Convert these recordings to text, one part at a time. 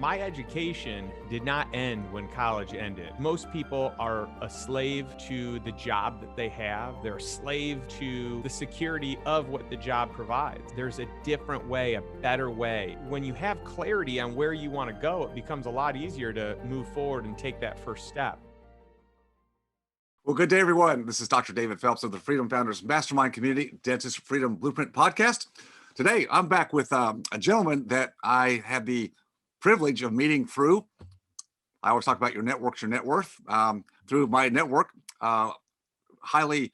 my education did not end when college ended. Most people are a slave to the job that they have. They're a slave to the security of what the job provides. There's a different way, a better way. When you have clarity on where you want to go, it becomes a lot easier to move forward and take that first step. Well, good day, everyone. This is Dr. David Phelps of the Freedom Founders Mastermind Community Dentist Freedom Blueprint Podcast. Today, I'm back with a gentleman that I had the privilege of meeting through. I always talk about your network's your net worth. Through my network, highly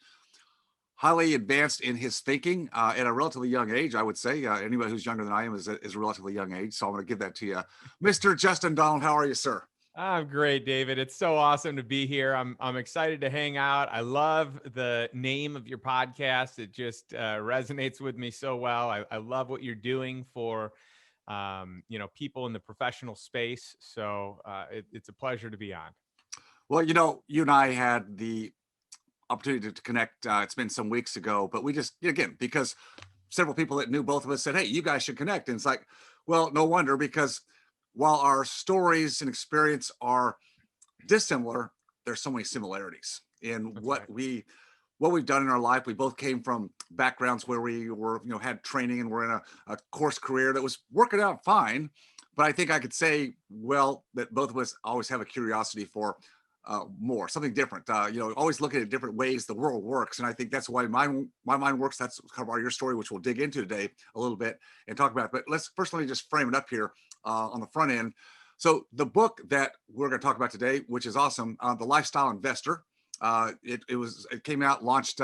advanced in his thinking at a relatively young age, I would say. Anybody who's younger than I am is a relatively young age. So I'm going to give that to you. Mr. Justin Donald, how are you, sir? I'm great, David. It's so awesome to be here. I'm excited to hang out. I love the name of your podcast. It just resonates with me so well. I love what you're doing for people in the professional space. So it's a pleasure to be on. Well, you and I had the opportunity to connect. It's been some weeks ago, but we just, again, because several people that knew both of us said, hey, you guys should connect. And it's like, well, no wonder, because while our stories and experience are dissimilar, there's so many similarities in That's what right. we've done in our life. We both came from backgrounds where we were, had training and we're in a course career that was working out fine. But I think I could say, well, that both of us always have a curiosity for more, something different. Always looking at different ways the world works, and I think that's why my mind works. That's kind of your story, which we'll dig into today a little bit and talk about. But let me just frame it up here on the front end. So the book that we're going to talk about today, which is awesome, The Lifestyle Investor. It came out, launched.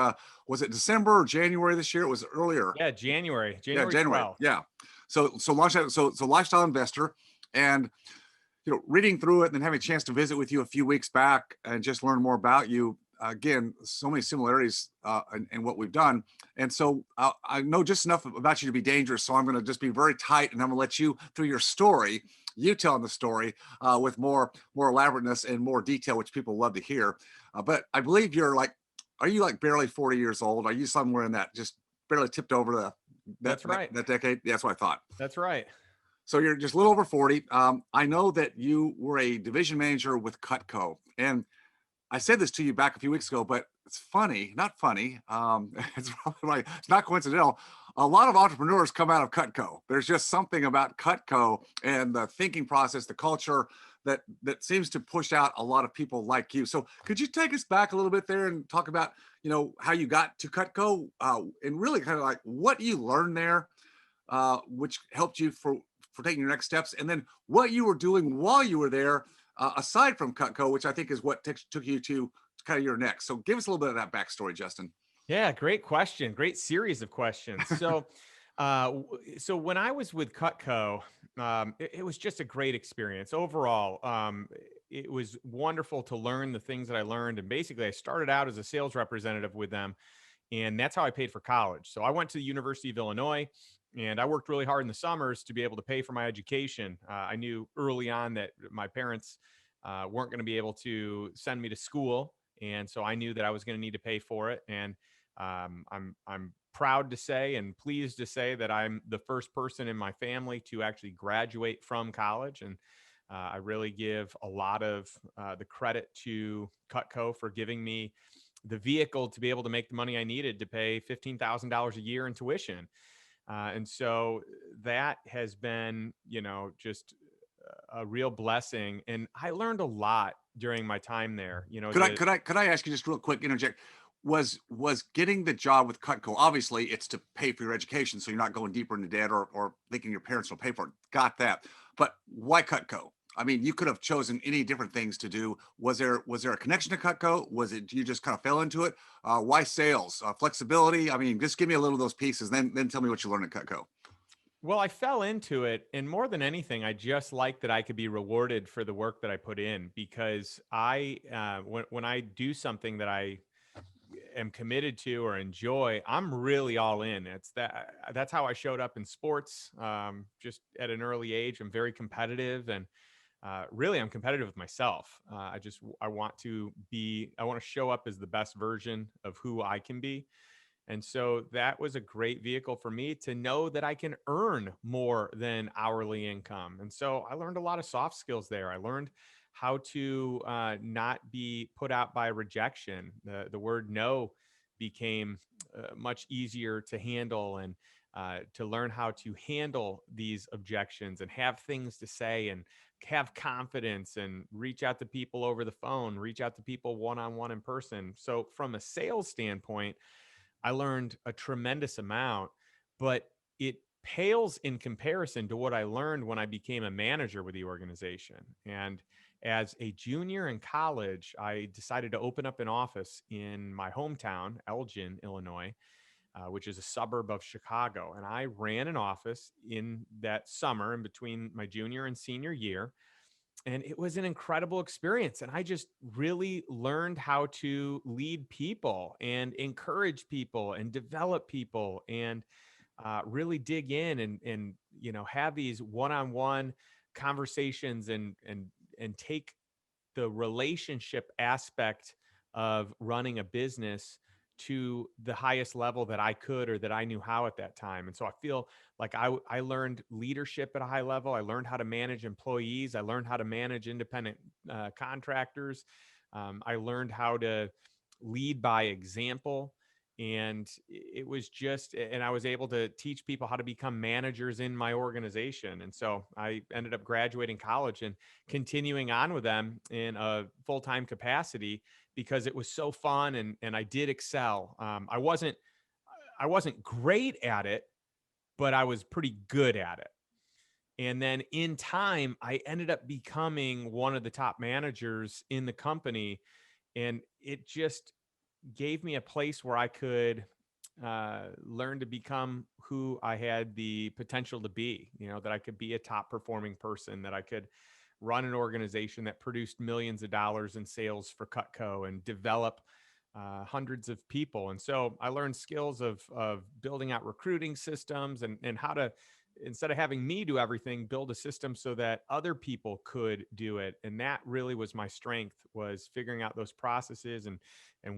Was it December or January this year? It was earlier. Yeah, January Yeah, January. 12th. Yeah. So launched that. So Lifestyle Investor, and reading through it and then having a chance to visit with you a few weeks back and just learn more about you. Again, so many similarities in what we've done. And so I know just enough about you to be dangerous. So I'm going to just be very tight, and I'm going to let you, through your story, you telling the story with more elaborateness and more detail, which people love to hear. But I believe are you like barely 40 years old? Are you somewhere in that, just barely tipped over That's right. that decade? Yeah, that's what I thought. That's right. So you're just a little over 40. I know that you were a division manager with Cutco. And I said this to you back a few weeks ago, but it's funny, not funny. It's not coincidental. A lot of entrepreneurs come out of Cutco. There's just something about Cutco and the thinking process, the culture that seems to push out a lot of people like you. So could you take us back a little bit there and talk about, how you got to Cutco and really kind of like what you learned there, which helped you for taking your next steps, and then what you were doing while you were there, aside from Cutco, which I think is what took you to kind of your next. So give us a little bit of that backstory, Justin. Yeah, great question. Great series of questions. So when I was with Cutco, it was just a great experience overall. It was wonderful to learn the things that I learned, and basically, I started out as a sales representative with them, and that's how I paid for college. So I went to the University of Illinois, and I worked really hard in the summers to be able to pay for my education. I knew early on that my parents weren't going to be able to send me to school, and so I knew that I was going to need to pay for it. And I'm proud to say and pleased to say that I'm the first person in my family to actually graduate from college, and I really give a lot of the credit to Cutco for giving me the vehicle to be able to make the money I needed to pay $15,000 a year in tuition. And so that has been, just a real blessing. And I learned a lot during my time there. Could I ask you just real quick, interject? Was getting the job with Cutco, obviously it's to pay for your education, so you're not going deeper into debt or thinking your parents will pay for it. Got that. But why Cutco? I mean, you could have chosen any different things to do. Was there a connection to Cutco? Was it you just kind of fell into it? Why sales? Flexibility? I mean, just give me a little of those pieces, then tell me what you learned at Cutco. Well, I fell into it, and more than anything, I just like that I could be rewarded for the work that I put in, because when I do something that I am committed to or enjoy, I'm really all in. That's how I showed up in sports. Just at an early age, I'm very competitive, and really I'm competitive with myself. I want to show up as the best version of who I can be. And so that was a great vehicle for me to know that I can earn more than hourly income. And so I learned a lot of soft skills there. I learned how to not be put out by rejection. The word no became much easier to handle, and to learn how to handle these objections and have things to say and have confidence and reach out to people over the phone, reach out to people one on one in person. So, from a sales standpoint, I learned a tremendous amount, but it pales in comparison to what I learned when I became a manager with the organization. And as a junior in college, I decided to open up an office in my hometown, Elgin, Illinois, which is a suburb of Chicago. And I ran an office in that summer in between my junior and senior year. And it was an incredible experience. And I just really learned how to lead people and encourage people and develop people and really dig in and have these one-on-one conversations and take the relationship aspect of running a business to the highest level that I could or that I knew how at that time. And so I feel like I learned leadership at a high level. I learned how to manage employees. I learned how to manage independent contractors. I learned how to lead by example. And it was just, and I was able to teach people how to become managers in my organization. And so I ended up graduating college and continuing on with them in a full-time capacity because it was so fun and I did excel. I wasn't great at it, but I was pretty good at it. And then in time, I ended up becoming one of the top managers in the company, and it just gave me a place where I could learn to become who I had the potential to be. That I could be a top performing person, that I could run an organization that produced millions of dollars in sales for Cutco and develop hundreds of people. And so I learned skills of building out recruiting systems and how to, instead of having me do everything, build a system so that other people could do it. And that really was my strength, was figuring out those processes and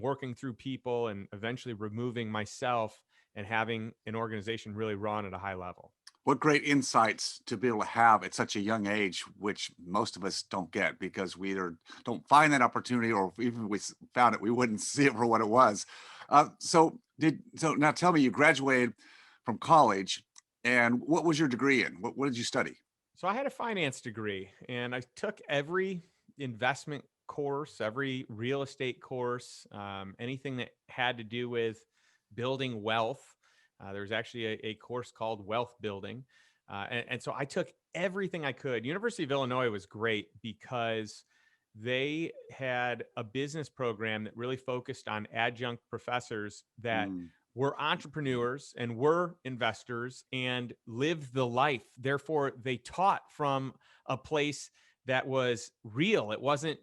working through people and eventually removing myself and having an organization really run at a high level. What great insights to be able to have at such a young age, which most of us don't get because we either don't find that opportunity, or even if we found it, we wouldn't see it for what it was. So now tell me, you graduated from college, and what was your degree in? What did you study? So I had a finance degree and I took every investment course, every real estate course, anything that had to do with building wealth. There was actually a course called wealth building. And so I took everything I could. University of Illinois was great because they had a business program that really focused on adjunct professors that Mm, were entrepreneurs and were investors and lived the life. Therefore, they taught from a place that was real. It wasn't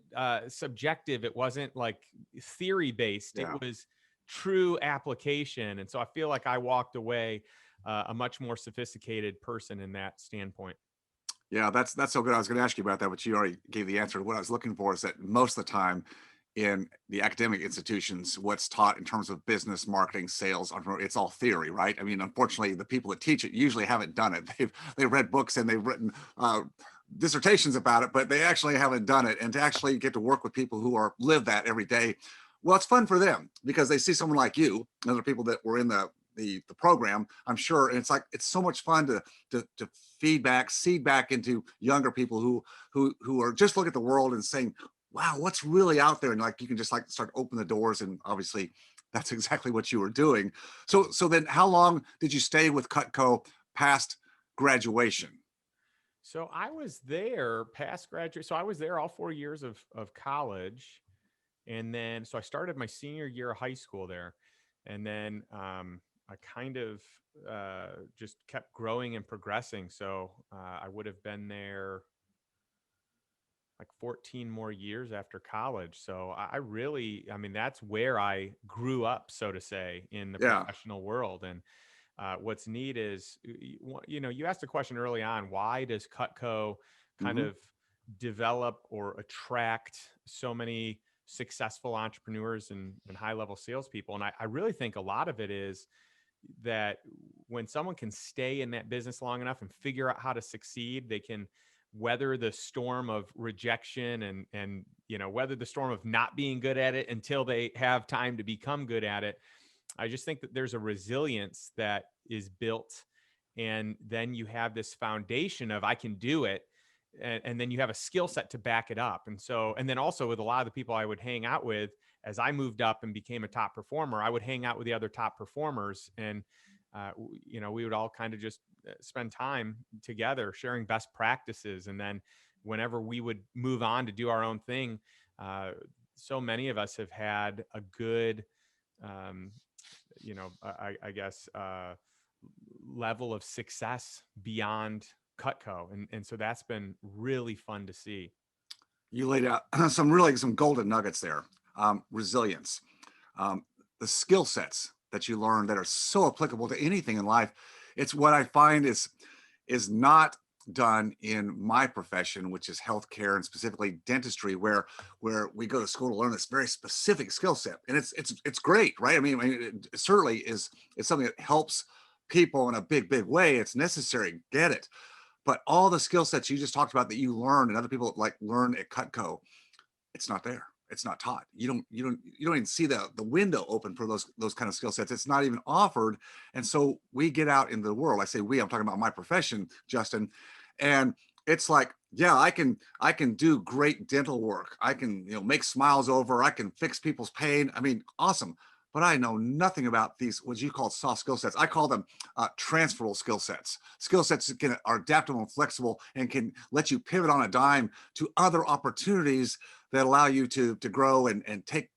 subjective. It wasn't like theory based. It yeah. was true application. And so I feel like I walked away a much more sophisticated person in that standpoint. Yeah, that's so good. I was going to ask you about that, but you already gave the answer. What I was looking for is that most of the time in the academic institutions, what's taught in terms of business, marketing, sales, it's all theory, right? I mean, unfortunately, the people that teach it usually haven't done it. They've read books and they've written dissertations about it, but they actually haven't done it. And to actually get to work with people who are live that every day, well, it's fun for them because they see someone like you and other people that were in the program, I'm sure. And it's like it's so much fun to feedback, seed back into younger people who are just looking at the world and saying, wow, what's really out there? And like you can just like start open the doors. And obviously that's exactly what you were doing. So then how long did you stay with Cutco past graduation? So I was there past graduate. So I was there all 4 years of college. And then, so I started my senior year of high school there. And then I kind of just kept growing and progressing. So I would have been there like 14 more years after college. So I really, I mean, that's where I grew up, so to say, in the Yeah. professional world. And what's neat is, you asked a question early on, why does Cutco kind Hmm. of develop or attract so many successful entrepreneurs and high level salespeople. And I really think a lot of it is that when someone can stay in that business long enough and figure out how to succeed, they can weather the storm of rejection and weather the storm of not being good at it until they have time to become good at it. I just think that there's a resilience that is built, and then you have this foundation of I can do it, and then you have a skill set to back it up. And so, and then also with a lot of the people I would hang out with as I moved up and became a top performer, I would hang out with the other top performers, and we would all kind of just spend time together sharing best practices. And then whenever we would move on to do our own thing, uh, so many of us have had a good um, I guess, level of success beyond Cutco. And so that's been really fun to see. You laid out some golden nuggets there. Resilience, um, the skill sets that you learn that are so applicable to anything in life. It's what I find is not done in my profession, which is healthcare and specifically dentistry, where we go to school to learn this very specific skill set, and it's great, right? I mean, it certainly is. It's something that helps people in a big way. It's necessary. Get it. But all the skill sets you just talked about that you learn and other people like learn at Cutco, it's not there. It's not taught. You don't even see the window open for those kind of skill sets. It's not even offered. And so we get out into the world. I say we, I'm talking about my profession, Justin. And it's like, yeah, I can do great dental work. I can, make smiles over, I can fix people's pain. I mean, awesome. But I know nothing about these, what you call soft skill sets. I call them transferable skill sets that are adaptable and flexible and can let you pivot on a dime to other opportunities that allow you to grow and take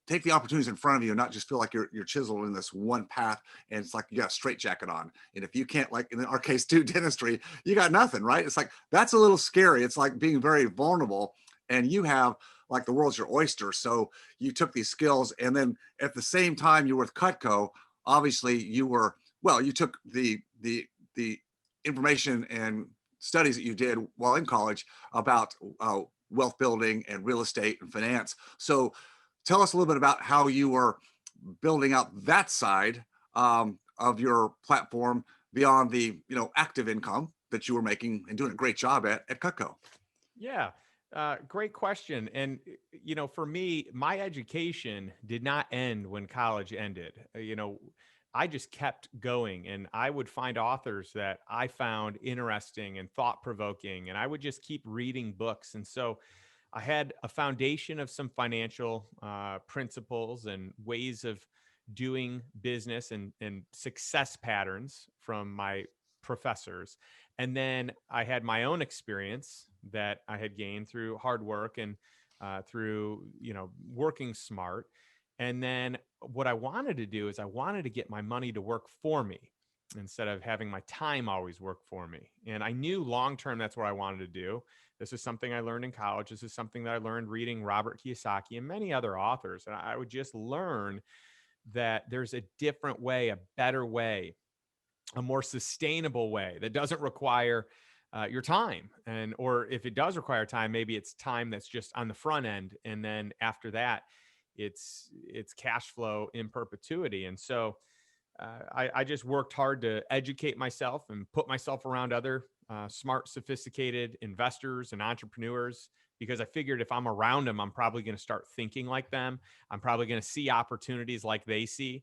the opportunities in front of you and not just feel like you're chiseled in this one path and it's like you got a straight jacket on. And if you can't, like in our case do dentistry, you got nothing, right? It's like that's a little scary. It's like being very vulnerable, and you have like the world's your oyster. So you took these skills, and then at the same time you were with Cutco, obviously you took the information and studies that you did while in college about wealth building and real estate and finance. So tell us a little bit about how you were building out that side of your platform beyond the active income that you were making and doing a great job at Cutco. Yeah. Great question. And, for me, my education did not end when college ended. I just kept going, and I would find authors that I found interesting and thought provoking, and I would just keep reading books. And so I had a foundation of some financial principles and ways of doing business and success patterns from my professors. And then I had my own experience that I had gained through hard work and through, working smart. And then what I wanted to do is I wanted to get my money to work for me instead of having my time always work for me. And I knew long term that's what I wanted to do. This is something I learned in college. This is something that I learned reading Robert Kiyosaki and many other authors. And I would just learn that there's a different way, a better way, a more sustainable way that doesn't require your time. And or if it does require time, maybe it's time that's just on the front end, and then after that, it's cash flow in perpetuity. And so I just worked hard to educate myself and put myself around other smart, sophisticated investors and entrepreneurs, because I figured if I'm around them, I'm probably going to start thinking like them. I'm probably going to see opportunities like they see.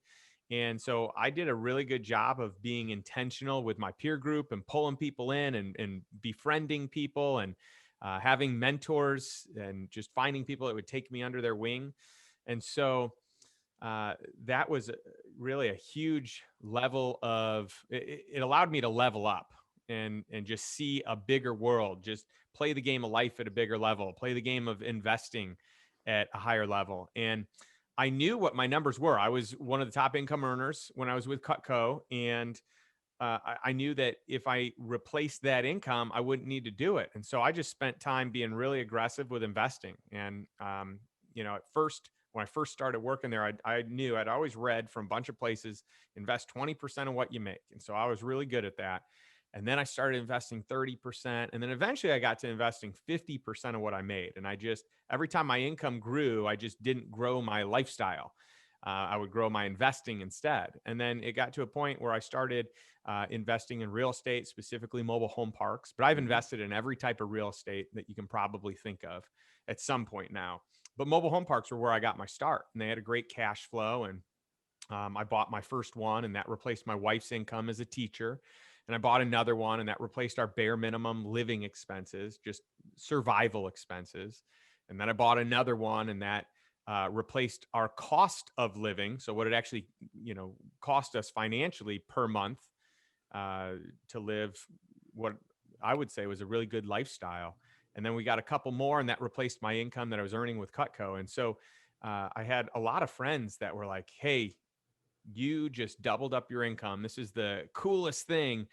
And so I did a really good job of being intentional with my peer group and pulling people in and befriending people and having mentors and just finding people that would take me under their wing. And so that was really a huge level of it allowed me to level up and just see a bigger world, just play the game of life at a bigger level, play the game of investing at a higher level. And I knew what my numbers were. I was one of the top income earners when I was with Cutco, and I knew that if I replaced that income, I wouldn't need to do it. And so I just spent time being really aggressive with investing. And, at first, when I first started working there, I knew I'd always read from a bunch of places, invest 20% of what you make. And so I was really good at that. And then I started investing 30%. And then eventually I got to investing 50% of what I made. And I just, every time my income grew, I just didn't grow my lifestyle. I would grow my investing instead. And then it got to a point where I started investing in real estate, specifically mobile home parks. But I've Mhm. invested in every type of real estate that you can probably think of at some point now. But mobile home parks were where I got my start, and they had a great cash flow. And I bought my first one, and that replaced my wife's income as a teacher. And I bought another one, and that replaced our bare minimum living expenses, just survival expenses. And then I bought another one, and that replaced our cost of living. So what it actually, cost us financially per month uh, to live what I would say was a really good lifestyle. And then we got a couple more, and that replaced my income that I was earning with Cutco. And so I had a lot of friends that were like, "Hey, you just doubled up your income. This is the coolest thing."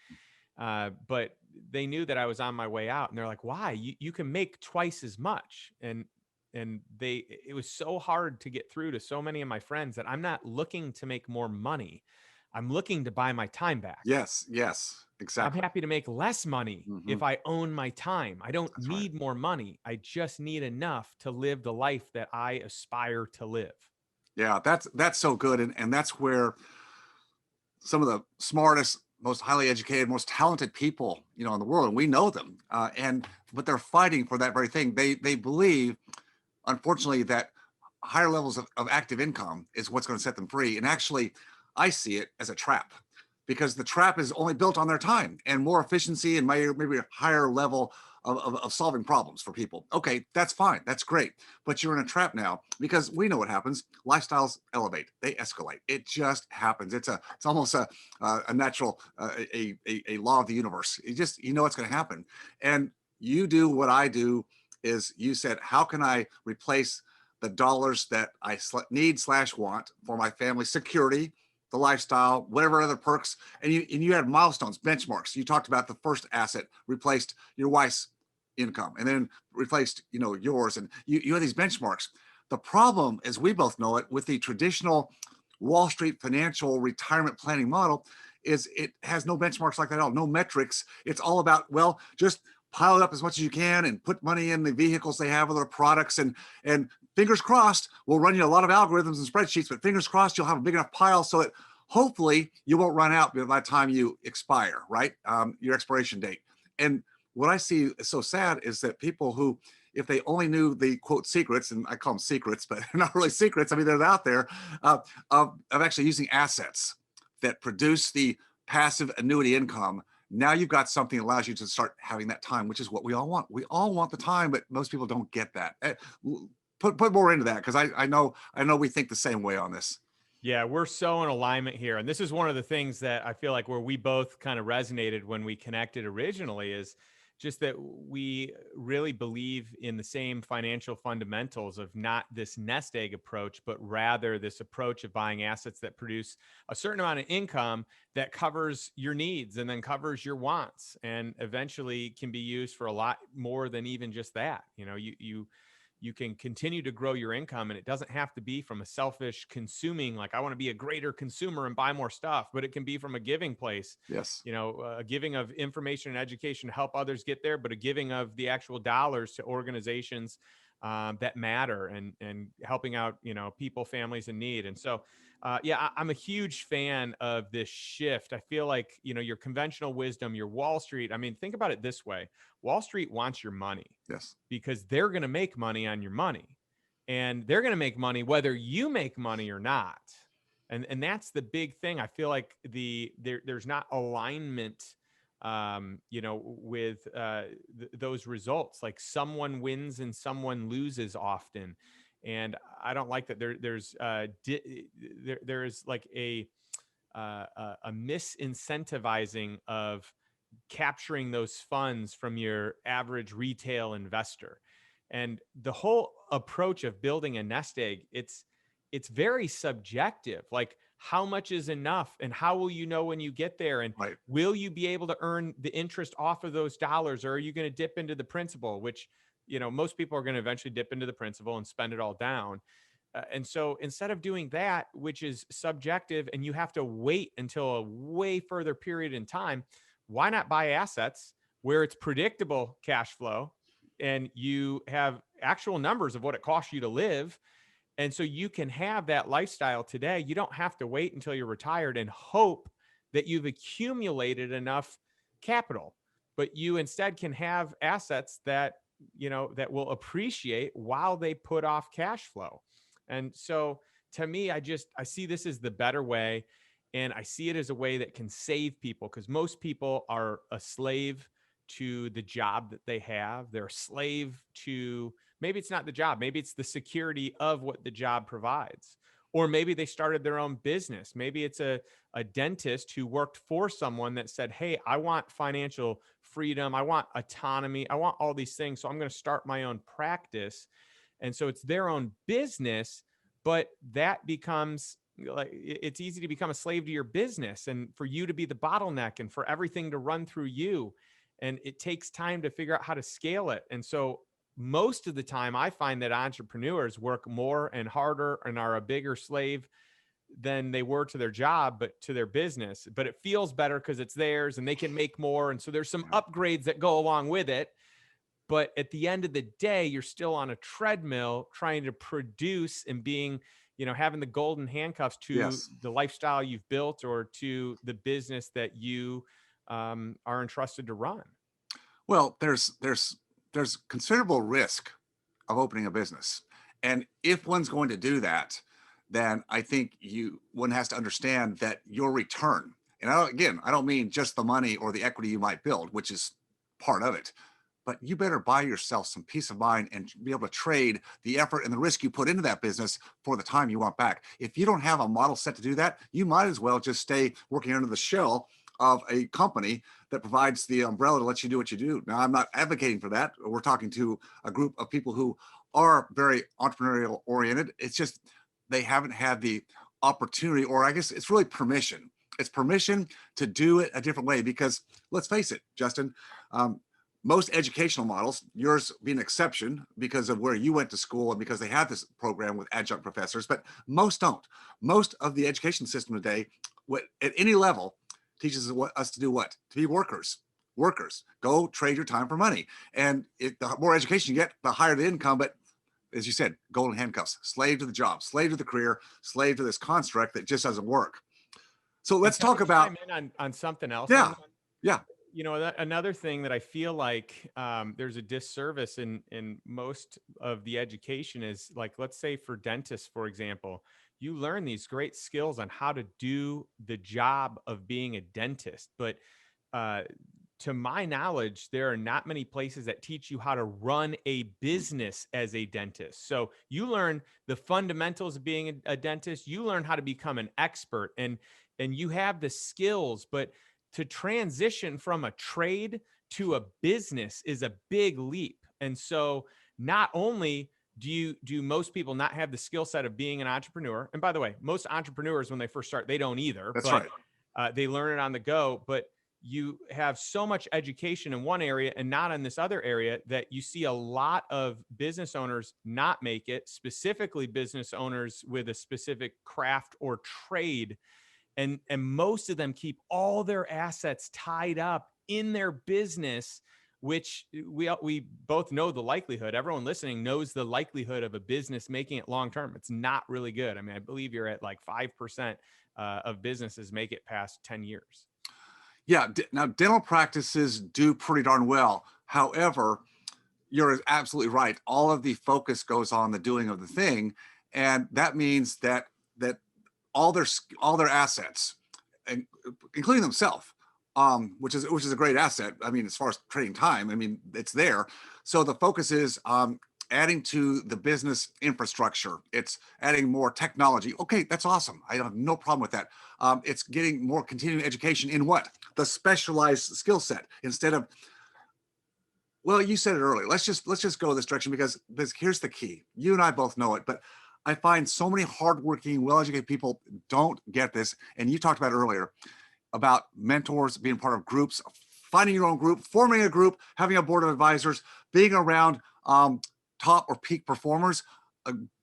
But they knew that I was on my way out, and they're like, "Why? You can make twice as much." And it was so hard to get through to so many of my friends that I'm not looking to make more money. I'm looking to buy my time back. Yes, yes, I'm exactly. happy to make less money Mhm. if I own my time. I don't That's right. need more money. I just need enough to live the life that I aspire to live. Yeah, that's so good, and that's where some of the smartest, most highly educated, most talented people, in the world, and we know them, and but they're fighting for that very thing. They believe, unfortunately, that higher levels of active income is what's going to set them free. And actually, I see it as a trap, because the trap is only built on their time and more efficiency and maybe a higher level of solving problems for people. Okay, that's fine. That's great. But you're in a trap now, because we know what happens. Lifestyles elevate, they escalate. It just happens. It's almost a natural, a law of the universe. You know what's going to happen. And you do what I do, is you said, how can I replace the dollars that I need slash want for my family security, the lifestyle, whatever other perks. And you had milestones, benchmarks. You talked about the first asset replaced your wife's income, and then replaced, yours. And you had these benchmarks. The problem, as we both know it, with the traditional Wall Street financial retirement planning model, is it has no benchmarks like that at all, no metrics. It's all about, well, just pile it up as much as you can and put money in the vehicles they have, other products, and fingers crossed, we'll run you a lot of algorithms and spreadsheets, but fingers crossed you'll have a big enough pile so that hopefully you won't run out by the time you expire, right? Your expiration date. And what I see is so sad is that people who, if they only knew the quote secrets, and I call them secrets, but they're not really secrets. I mean, they're out there, of actually using assets that produce the passive annuity income. Now you've got something that allows you to start having that time, which is what we all want. We all want the time, but most people don't get that. Put more into that, because I know we think the same way on this. Yeah, we're so in alignment here. And this is one of the things that I feel like where we both kind of resonated when we connected originally is just that we really believe in the same financial fundamentals of not this nest egg approach, but rather this approach of buying assets that produce a certain amount of income that covers your needs and then covers your wants and eventually can be used for a lot more than even just that. You can continue to grow your income, and it doesn't have to be from a selfish consuming, like I want to be a greater consumer and buy more stuff, but it can be from a giving place. Yes. A giving of information and education to help others get there, but a giving of the actual dollars to organizations that matter, and helping out people, families in need. And so yeah, I'm a huge fan of this shift. I feel like your conventional wisdom, your Wall Street, I mean, think about it this way. Wall Street wants your money Yes. because they're going to make money on your money, and they're going to make money whether you make money or not. And that's the big thing. I feel like there's not alignment with those results. Like someone wins and someone loses often. And I don't like that there is like a misincentivizing of capturing those funds from your average retail investor. And the whole approach of building a nest egg, it's very subjective. Like how much is enough, and how will you know when you get there, and Right. will you be able to earn the interest off of those dollars, or are you going to dip into the principal, which most people are going to eventually dip into the principal and spend it all down. And so instead of doing that, which is subjective, and you have to wait until a way further period in time, why not buy assets where it's predictable cash flow and you have actual numbers of what it costs you to live? And so you can have that lifestyle today. You don't have to wait until you're retired and hope that you've accumulated enough capital, but you instead can have assets that, that will appreciate while they put off cash flow. And so to me, I see this as the better way. And I see it as a way that can save people, because most people are a slave to the job that they have. They're a slave to, maybe it's not the job, maybe it's the security of what the job provides. Or maybe they started their own business. Maybe it's a dentist who worked for someone that said, hey, I want financial freedom. I want autonomy. I want all these things. So I'm going to start my own practice. And so it's their own business, but that becomes like, it's easy to become a slave to your business and for you to be the bottleneck and for everything to run through you. And it takes time to figure out how to scale it. And so most of the time I find that entrepreneurs work more and harder and are a bigger slave than they were to their job, but to their business. But it feels better because it's theirs and they can make more. And so there's some upgrades that go along with it. But at the end of the day, you're still on a treadmill trying to produce and being, having the golden handcuffs to Yes. the lifestyle you've built or to the business that you are entrusted to run. Well, there's considerable risk of opening a business. And if one's going to do that, then I think one has to understand that your return, and again, I don't mean just the money or the equity you might build, which is part of it, but you better buy yourself some peace of mind and be able to trade the effort and the risk you put into that business for the time you want back. If you don't have a model set to do that, you might as well just stay working under the shell of a company that provides the umbrella to let you do what you do. Now, I'm not advocating for that. We're talking to a group of people who are very entrepreneurial oriented. It's just they haven't had the opportunity, or I guess it's really permission. It's permission to do it a different way, because let's face it, Justin, most educational models, yours being an exception because of where you went to school and because they have this program with adjunct professors, but most don't. Most of the education system today, at any level, teaches us to do what? To be workers. Workers. Go trade your time for money. And the more education you get, the higher the income. But as you said, golden handcuffs, slave to the job, slave to the career, slave to this construct that just doesn't work. So let's talk about. Chime in on something else on Yeah. that? Yeah. Another thing that I feel like there's a disservice in most of the education is, like, let's say for dentists, for example, you learn these great skills on how to do the job of being a dentist. But to my knowledge, there are not many places that teach you how to run a business as a dentist. So you learn the fundamentals of being a dentist. You learn how to become an expert, and you have the skills, but to transition from a trade to a business is a big leap. And so not only do most people not have the skill set of being an entrepreneur, and by the way, most entrepreneurs when they first start, they don't either. That's but right. they learn it on the go. But you have so much education in one area and not in this other area that you see a lot of business owners not make it, specifically business owners with a specific craft or trade. And most of them keep all their assets tied up in their business, which we both know the likelihood. Everyone listening knows the likelihood of a business making it long term. It's not really good. I mean, I believe you're at like 5% of businesses make it past 10 years. Yeah. Now, dental practices do pretty darn well. However, you're absolutely right. All of the focus goes on the doing of the thing, and that means that all their assets, and including themselves, which is a great asset. I mean, as far as trading time, I mean, it's there. So the focus is adding to the business infrastructure. It's adding more technology. Okay, that's awesome. I have no problem with that. It's getting more continuing education in what? The specialized skill set instead of, well, you said it earlier. Let's just go this direction, because here's the key. You and I both know it, but I find so many hardworking, well-educated people don't get this. And you talked about earlier about mentors, being part of groups, finding your own group, forming a group, having a board of advisors, being around top or peak performers,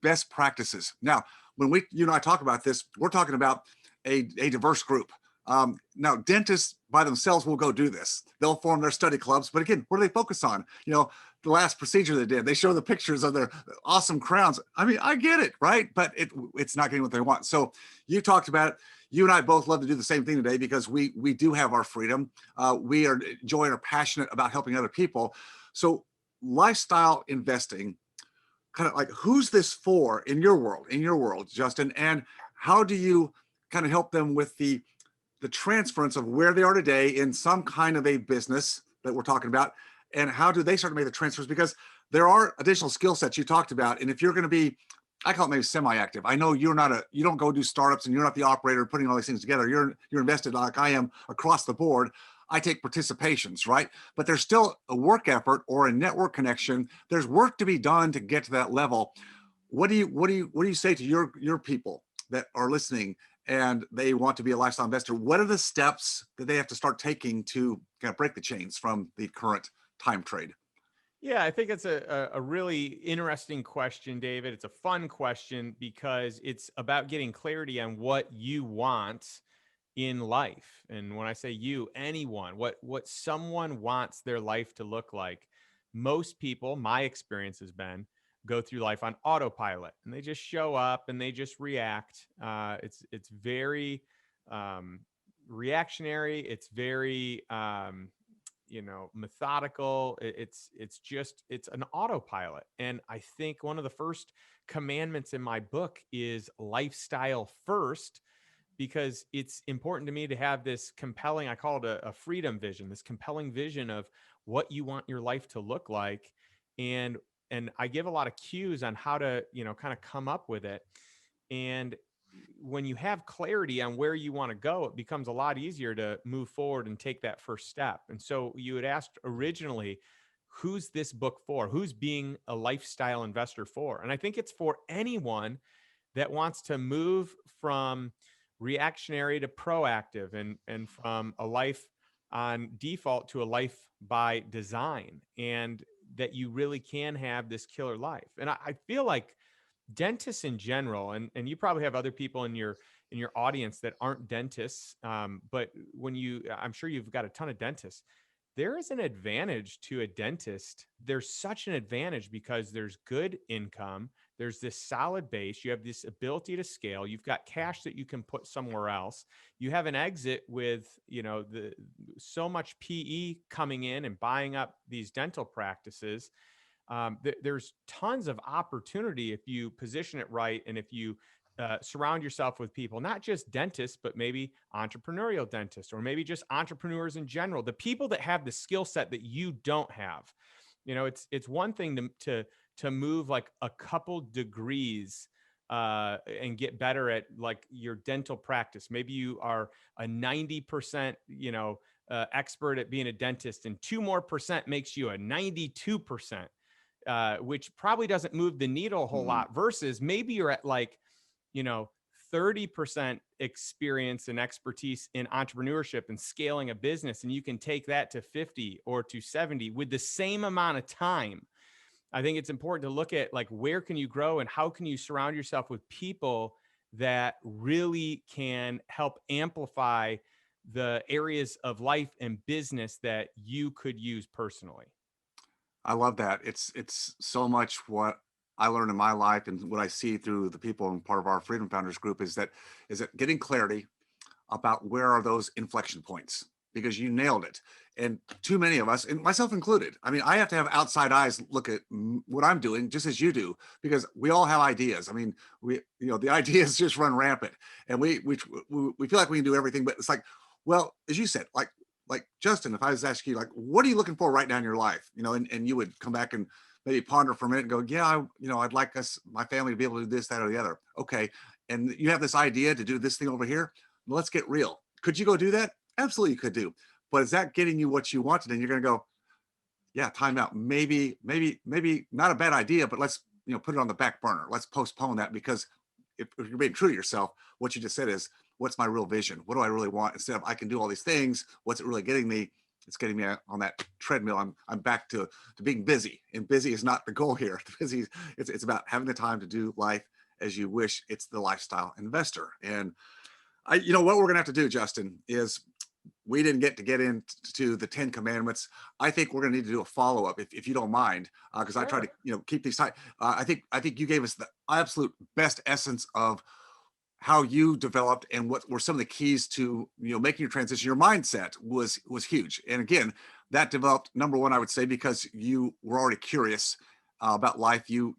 best practices. Now, when you and I talk about this, we're talking about a diverse group. Now, dentists by themselves will go do this. They'll form their study clubs, but again, what do they focus on? The last procedure they did, they show the pictures of their awesome crowns. I mean, I get it, right? But it's not getting what they want. So you talked about it. You and I both love to do the same thing today because we do have our freedom. We are enjoying or passionate about helping other people. So lifestyle investing, kind of like, who's this for in your world, Justin? And how do you kind of help them with the transference of where they are today in some kind of a business that we're talking about, and how do they start to make the transfers? Because there are additional skill sets you talked about, and if you're going to be, I call it maybe semi-active. I know you don't go do startups, and you're not the operator putting all these things together. You're invested like I am across the board. I take participations, right? But there's still a work effort or a network connection. There's work to be done to get to that level. What do you say to your people that are listening and they want to be a lifestyle investor? What are the steps that they have to start taking to kind of break the chains from the current time trade? Yeah, I think it's a really interesting question, David. It's a fun question because it's about getting clarity on what you want in life. And when I say you, anyone, what someone wants their life to look like. Most people, my experience has been, go through life on autopilot and they just show up and they just react. It's very um, reactionary. It's very methodical. It's an autopilot. And I think one of the first commandments in my book is lifestyle first, because it's important to me to have this compelling, I call it a freedom vision, this compelling vision of what you want your life to look like. And I give a lot of cues on how to, kind of come up with it. And when you have clarity on where you want to go, it becomes a lot easier to move forward and take that first step. And so you had asked originally, who's this book for? Who's being a lifestyle investor for? And I think it's for anyone that wants to move from reactionary to proactive, and from a life on default to a life by design, and that you really can have this killer life. And I feel like dentists in general, and you probably have other people in your audience that aren't dentists, but I'm sure you've got a ton of dentists. There is an advantage to a dentist. There's such an advantage because there's good income. There's this solid base. You have this ability to scale. You've got cash that you can put somewhere else. You have an exit with, the so much PE coming in and buying up these dental practices. There's tons of opportunity if you position it right, and if you surround yourself with people, not just dentists, but maybe entrepreneurial dentists, or maybe just entrepreneurs in general, the people that have the skill set that you don't have. It's one thing to move like a couple degrees and get better at like your dental practice. Maybe you are a 90%, expert at being a dentist, and 2% more makes you a 92%. Which probably doesn't move the needle a whole Mhm. lot, versus maybe you're at like, you know, 30% experience and expertise in entrepreneurship and scaling a business, and you can take that to 50 or to 70 with the same amount of time. I think it's important to look at like, where can you grow and how can you surround yourself with people that really can help amplify the areas of life and business that you could use personally. I love that. It's so much what I learned in my life and what I see through the people and part of our Freedom Founders group is that getting clarity about where are those inflection points, because you nailed it. And too many of us, and myself included, I mean, I have to have outside eyes look at what I'm doing just as you do, because we all have ideas. I mean, the ideas just run rampant, and we feel like we can do everything, but it's like, well, as you said, like Justin, if I was asking you, like, what are you looking for right now in your life? And you would come back and maybe ponder for a minute and go, yeah, I'd like my family to be able to do this, that, or the other. Okay. And you have this idea to do this thing over here. Let's get real. Could you go do that? Absolutely, you could do. But is that getting you what you wanted? And you're going to go, yeah, time out. Maybe not a bad idea, but let's put it on the back burner. Let's postpone that, because if you're being true to yourself, what you just said is, what's my real vision? What do I really want? Instead of, I can do all these things, what's it really getting me? It's getting me on that treadmill. I'm back to being busy, and busy is not the goal here. Busy, it's about having the time to do life as you wish. It's the lifestyle investor. And You know what we're gonna have to do, Justin, is we didn't get into the 10 commandments. I think we're gonna need to do a follow-up if you don't mind, because I try to, Sure. keep these tight. I think you gave us the absolute best essence of how you developed and what were some of the keys to, making your transition. Your mindset was huge, and again, that developed, number one, I would say, because you were already curious about life. You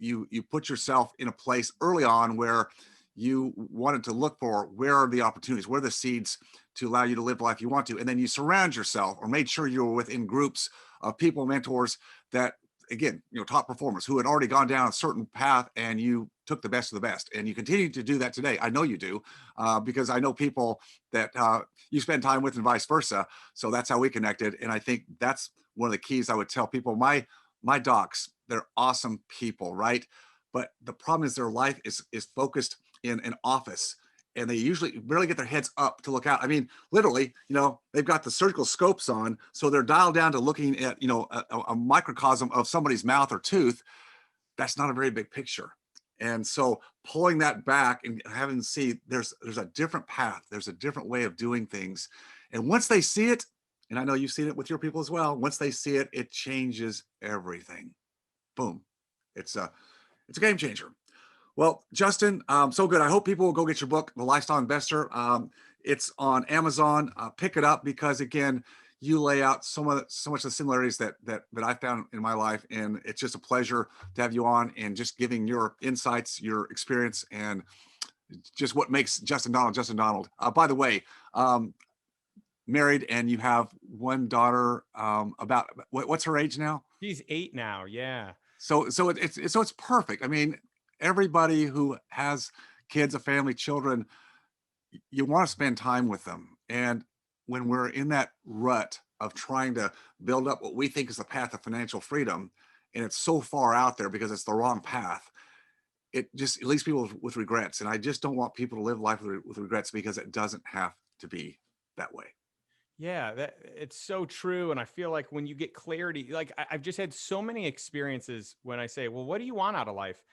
put yourself in a place early on where you wanted to look for where are the opportunities, where are the seeds to allow you to live the life you want to, and then you surround yourself or made sure you were within groups of people, mentors that, again, top performers who had already gone down a certain path, and you took the best of the best, and you continue to do that today. I know you do, because I know people that you spend time with and vice versa. So that's how we connected, and I think that's one of the keys I would tell people. My docs, they're awesome people, right? But the problem is their life is focused in an office, and they usually barely get their heads up to look out. I mean, literally, they've got the surgical scopes on, so they're dialed down to looking at, a microcosm of somebody's mouth or tooth. That's not a very big picture. And so pulling that back and having to see there's a different path, there's a different way of doing things. And once they see it, and I know you've seen it with your people as well, once they see it, it changes everything. Boom. It's a game changer. Well, Justin, so good. I hope people will go get your book, The Lifestyle Investor. It's on Amazon. Pick it up because, again, you lay out so much of the similarities that I found in my life, and it's just a pleasure to have you on and just giving your insights, your experience, and just what makes Justin Donald Justin Donald. By the way, married, and you have one daughter. About what's her age now? She's 8 now. Yeah. So it's perfect. I mean, everybody who has kids, a family, children, you want to spend time with them. And when we're in that rut of trying to build up what we think is the path of financial freedom, and it's so far out there because it's the wrong path, it leaves people with regrets. And I just don't want people to live life with regrets, because it doesn't have to be that way. Yeah, that it's so true. And I feel like when you get clarity, like I've just had so many experiences when I say, well, what do you want out of life?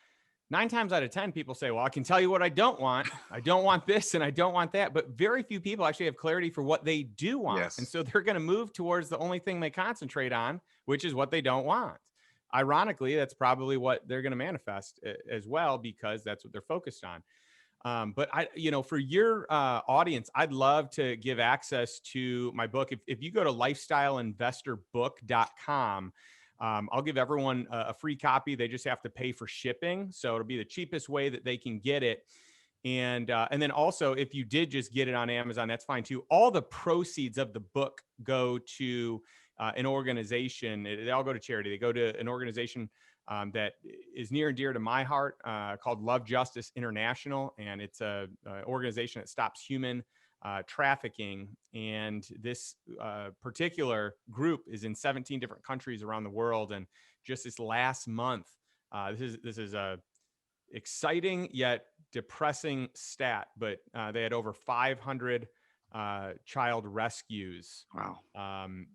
9 times out of 10, people say, well, I can tell you what I don't want. I don't want this and I don't want that. But very few people actually have clarity for what they do want. And Yes. so they're going to move towards the only thing they concentrate on, which is what they don't want. Ironically, that's probably what they're going to manifest as well, because that's what they're focused on. But for your audience, I'd love to give access to my book. If you go to lifestyleinvestorbook.com, I'll give everyone a free copy. They just have to pay for shipping. So it'll be the cheapest way that they can get it. And then also, if you did just get it on Amazon, that's fine too. All the proceeds of the book go to an organization. They all go to charity. They go to an organization that is near and dear to my heart, called Love Justice International, and it's a organization that stops human trafficking. And this particular group is in 17 different countries around the world. And just this last month, this is a exciting yet depressing stat, but they had over 500 child rescues Wow.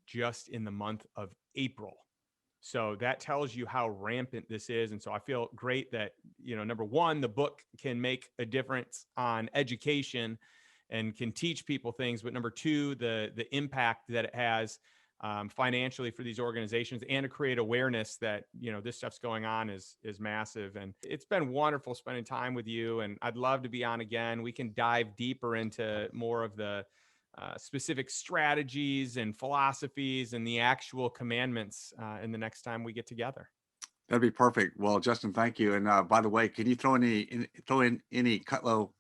just in the month of April. So that tells you how rampant this is. And so I feel great that, number one, the book can make a difference on education and can teach people things. But number two, the impact that it has financially for these organizations, and to create awareness that, this stuff's going on is massive. And it's been wonderful spending time with you. And I'd love to be on again. We can dive deeper into more of the specific strategies and philosophies and the actual commandments in the next time we get together. That'd be perfect. Well, Justin, thank you. And by the way, can you throw in any Cutco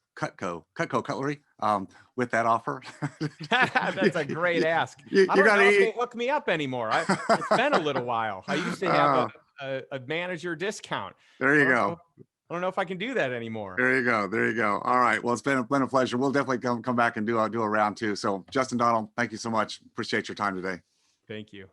cutlery with that offer? you, That's a great ask. I you don't got know if any? they hook me up anymore. It's been a little while. I used to have a manager discount. There I you don't go. know. I don't know if I can do that anymore. There you go. There you go. All right. Well, it's been a pleasure. We'll definitely come back and do a round two. So, Justin Donald, thank you so much. Appreciate your time today. Thank you.